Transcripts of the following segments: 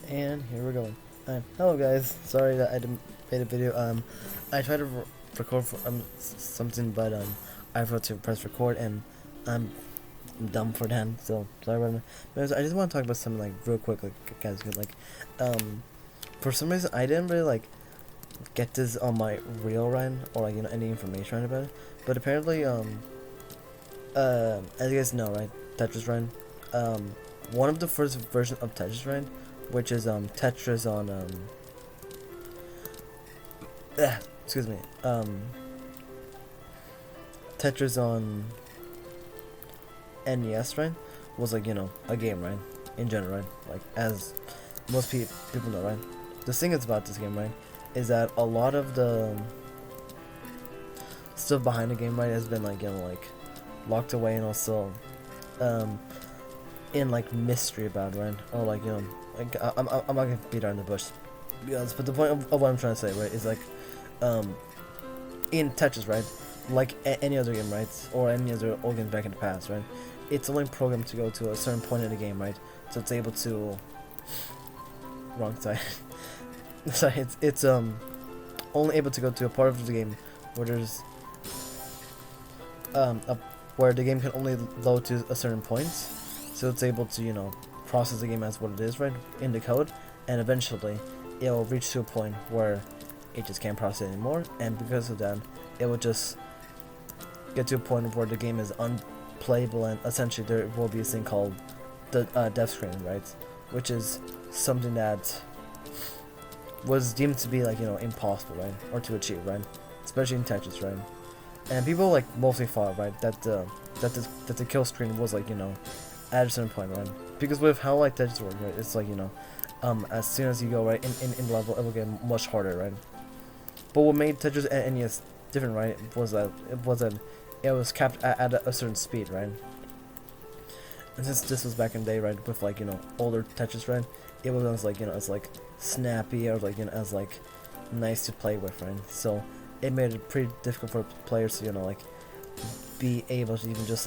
And here we're going. Hello guys, sorry that I didn't made a video. I tried to record for something, but I forgot to press record, and I'm dumb for that. So sorry about that. But I just want to talk about something like real quick, like guys, cause for some reason I didn't really get this on my real run or any information about it. But apparently as you guys know, right, Tetris run, one of the first versions of Tetris run, which is Tetris on excuse me, Tetris on NES, right, was a game, right, in general, right, like as most people know, right. The thing is about this game, right, is that a lot of the stuff behind the game, right, has been locked away, and also in mystery about it, right, or I'm not gonna beat around the bush, to be honest, but the point of what I'm trying to say, right, is in Tetris, right, like any other game, right, or any other old game back in the past, right, it's only programmed to go to a certain point in the game, right, so it's able to wrong side sorry, it's only able to go to a part of the game where there's where the game can only load to a certain point, so it's able to process the game as what it is, right, in the code, and eventually it will reach to a point where it just can't process it anymore, and because of that it will just get to a point where the game is unplayable, and essentially there will be a thing called the death screen, right, which is something that was deemed to be impossible, right, or to achieve, right, especially in Tetris, right. And people mostly thought, right, that the kill screen was at a certain point, right, because with how Tetris works, right, it's as soon as you go right in the level, it will get much harder, right. But what made Tetris and NES different, right, was that it was capped at a certain speed, right. And since this was back in the day, right, with older Tetris, right, it wasn't as snappy, or as nice to play with, right. So it made it pretty difficult for players to be able to even just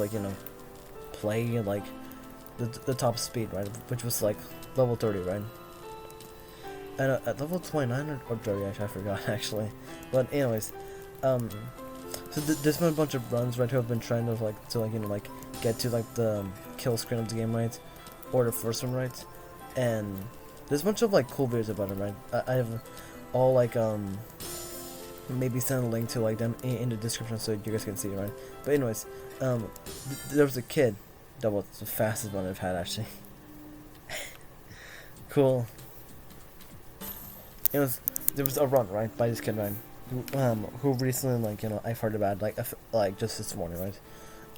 play the top speed, right, which was level 30, right. And at level 29 or 30, actually, I forgot actually. But anyways, so there's been a bunch of runs, right, who have been trying to get to the kill screen of the game, right, or the first one, right, and there's a bunch of cool videos about it, right. I have all maybe send a link to them in the description so you guys can see it, right. But anyways, there was a kid that was the fastest one I've had, actually. Cool. There was a run, right, by this kid, right, who recently I've heard about just this morning, right.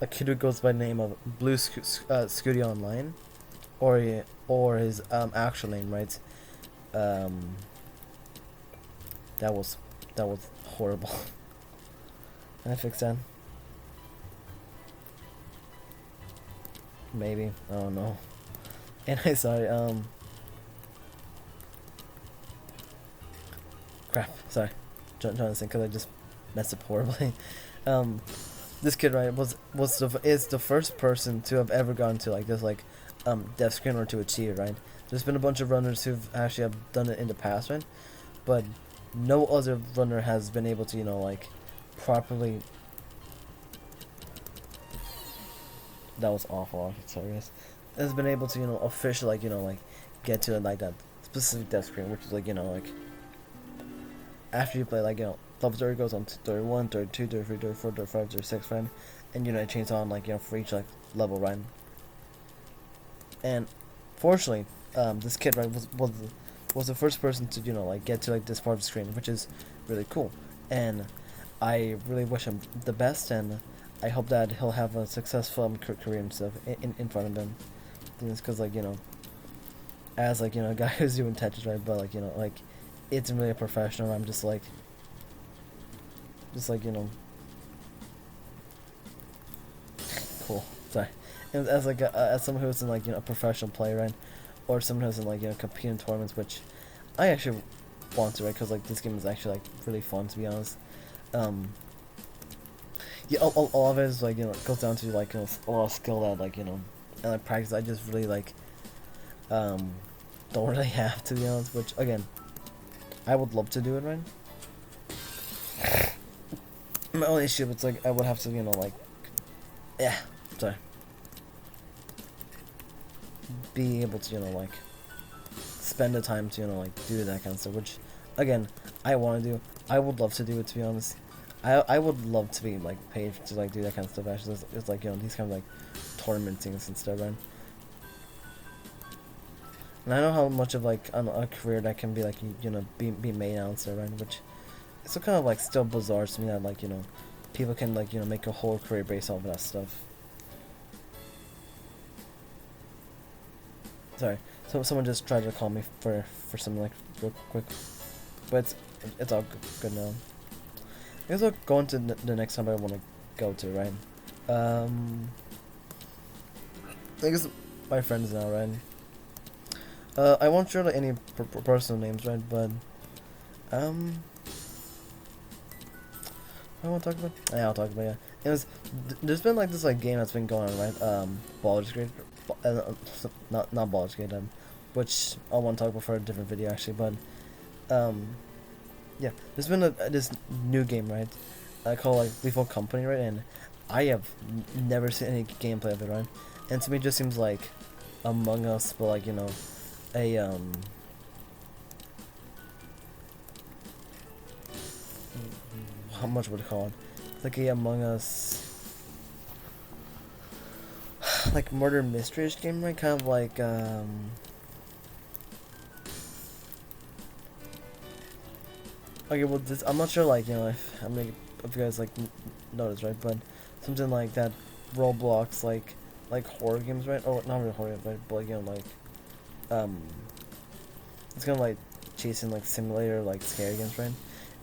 A kid who goes by the name of Blue Scooty Online, or his actual name, right. That was horrible. Can I fix that? Maybe, I don't know. Anyway, sorry. Crap. Sorry. Trying to think, because I just messed up horribly. This kid, right, is the first person to have ever gone to this death screen, or to achieve, right. There's been a bunch of runners who've actually have done it in the past, right, but no other runner has been able to properly. That was awful. Sorry, guys. Has been able to officially get to that specific death screen, which is after you play level 30 goes on to 31, 32, 33, 34, 35, 36, right, and it changes on for each level, right. And fortunately, this kid, right, was the first person to get to this part of the screen, which is really cool, and I really wish him the best, and I hope that he'll have a successful career and stuff in front of him. Because as a guy who's doing Tetris, right, but it's really a professional. I'm just cool. Sorry. And as as someone who's in a professional player, right, or someone who's in compete in tournaments, which I actually want to, right, because this game is actually really fun, to be honest. Yeah, all of it is goes down to a lot of skill that and practice. I just really don't really have to be honest. Which again, I would love to do it, right? My only issue is like I would have to, you know, like, yeah, sorry, be able to, you know, like, spend the time to, you know, like, do that kind of stuff. Which, again, I want to do. I would love to do it, to be honest. I would love to be like paid to like do that kind of stuff. Actually, it's like, you know, these kind of like tournament things and stuff, right? And I know how much of like a career that can be like, you know, be made out and stuff, right? Which it's so kind of like still bizarre to me that like, you know, people can like, you know, make a whole career based off of that stuff. Sorry, so someone just tried to call me for something like real quick, but it's all good now. I guess I'll go into the next time I want to go to, right? I guess my friends now, right? I won't share like any personal names, right? But I want to talk about. Yeah, I'll talk about, yeah. There's been like this like game that's been going on, right? Baldur's Gate, not Baldur's Gate, which I want to talk about for a different video actually, but yeah, there's been this new game, right? Called like Lethal Company, right? And I have never seen any gameplay of it, right? And to me, it just seems like Among Us, but like, you know, a how much would it call it? It's like a Among Us, like murder mystery-ish game, right? Kind of like okay, well, this, I'm not sure, like, you know, if if you guys like notice, right? But something like that, Roblox, like horror games, right? Oh, not really horror games, right? But like, you know, like it's kind of like chasing like simulator, like scary games, right?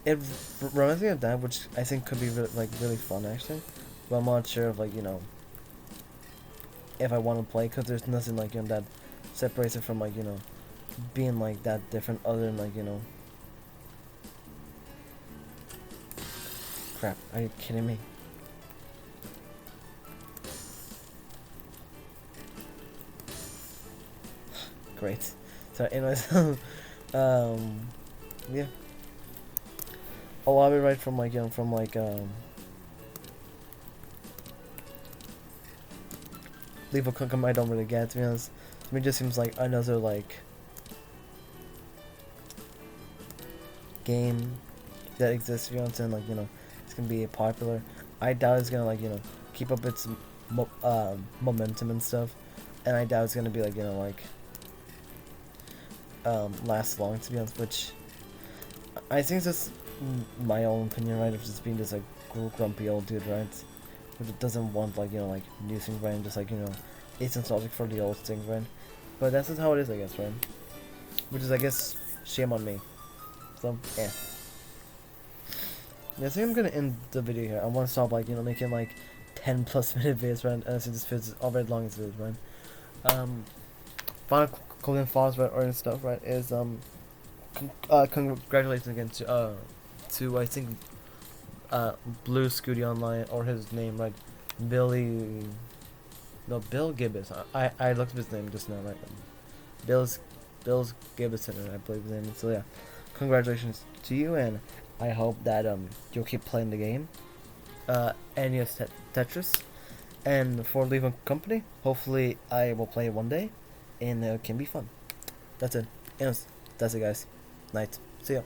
It reminds me of that, which I think could be really fun actually. But I'm not sure if like, you know, if I want to play, because there's nothing like, you know, that separates it from like, you know, being like that different other than like, you know. Crap, are you kidding me? Great. So anyways, yeah. A lot of it right from like, you know, from like Lethal Company I don't really get, to be honest. To me it just seems like another like game that exists, you know what I'm saying? Like, you know, it's gonna be popular. I doubt it's gonna like, you know, keep up its momentum and stuff. And I doubt it's gonna be like, you know, like last long, to be honest, which I think it's just my own opinion, right, of just being this like grumpy old dude, right, which doesn't want like, you know, like new things, right, and just like, you know, it's nostalgic for the old things, right, but that's just how it is, I guess, right, which is, I guess, shame on me. So yeah, I think I'm gonna end the video here. I want to stop like, you know, making like 10+ minute videos, right, and this feels already long as it is, right. Final closing thoughts, right, or stuff, right, is congratulations again to I think Blue Scooty Online, or his name, right, Bill Gibbons. I looked up his name just now, right. Bill's Gibbons, I believe his name is. So yeah, congratulations to you, and I hope that you'll keep playing the game, and yes, Tetris, and for Lethal Company, hopefully I will play it one day, and it can be fun. That's it. Anyways, that's it, guys. Night. See ya.